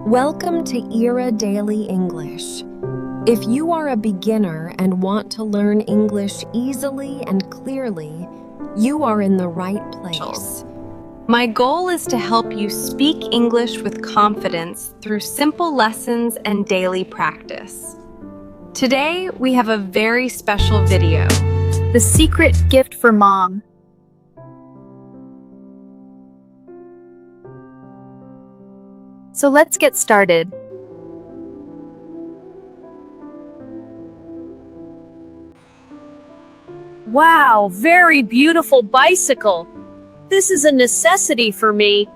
Welcome to ERA Daily English. If you are a beginner and want to learn English easily and clearly, you are in the right place. My goal is to help you speak English with confidence through simple lessons and daily practice. Today, we have a very special video. The secret gift for mom. So let's get started. Wow, very beautiful bicycle. This is a necessity for me.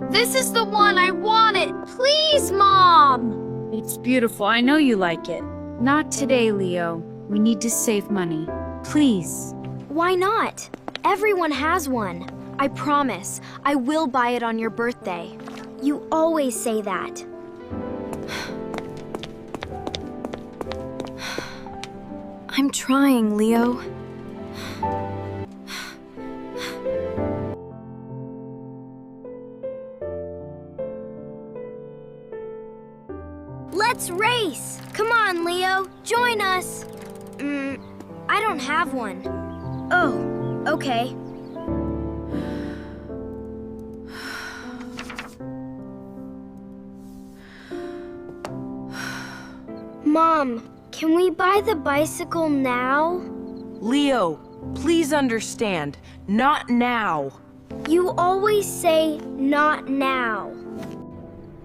This is the one I wanted. Please, Mom. It's beautiful. I know you like it. Not today, Leo. We need to save money. Please. Why not? Everyone has one. I promise, I will buy it on your birthday. You always say that. I'm trying, Leo. Let's race! Come on, Leo, join us. I don't have one. Oh, okay. Mom, can we buy the bicycle now? Leo, please understand, not now. You always say not now.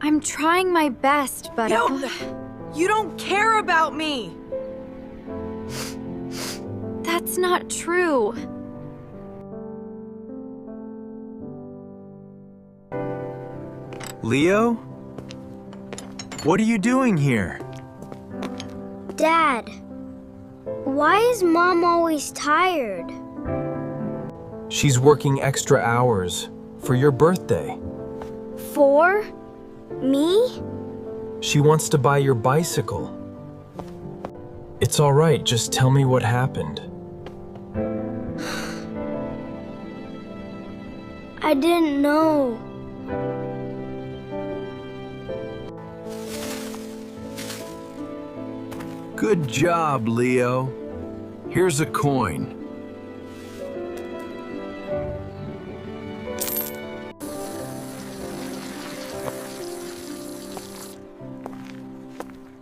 I'm trying my best, but You don't care about me. that's not true. Leo? What are you doing here? Dad, why is Mom always tired? She's working extra hours for your birthday. For me? She wants to buy your bicycle. It's all right, just tell me what happened. I didn't know. Good job, Leo. Here's a coin.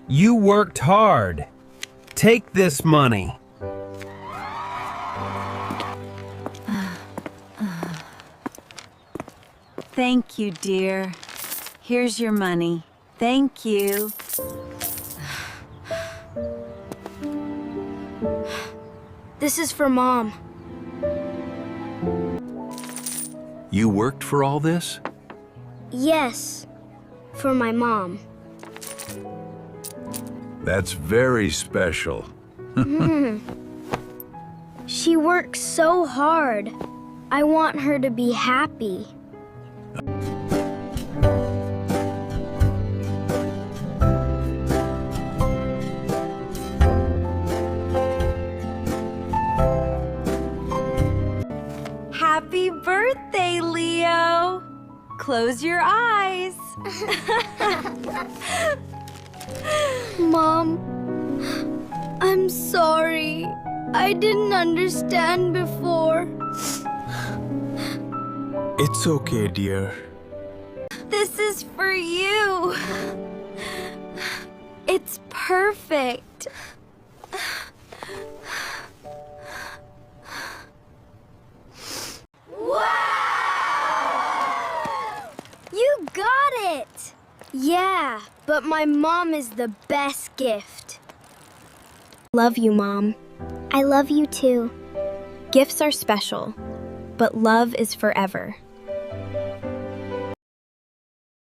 You worked hard. Take this money. Thank you, dear. Here's your money. Thank you. This is for Mom. You worked for all this? Yes, for my mom. That's very special. She works so hard. I want her to be happy. Happy birthday, Leo! Close your eyes. Mom, I'm sorry. I didn't understand before. It's okay, dear. This is for you. It's perfect. You got it! Yeah, but my mom is the best gift. Love you, Mom. I love you too. Gifts are special, but love is forever.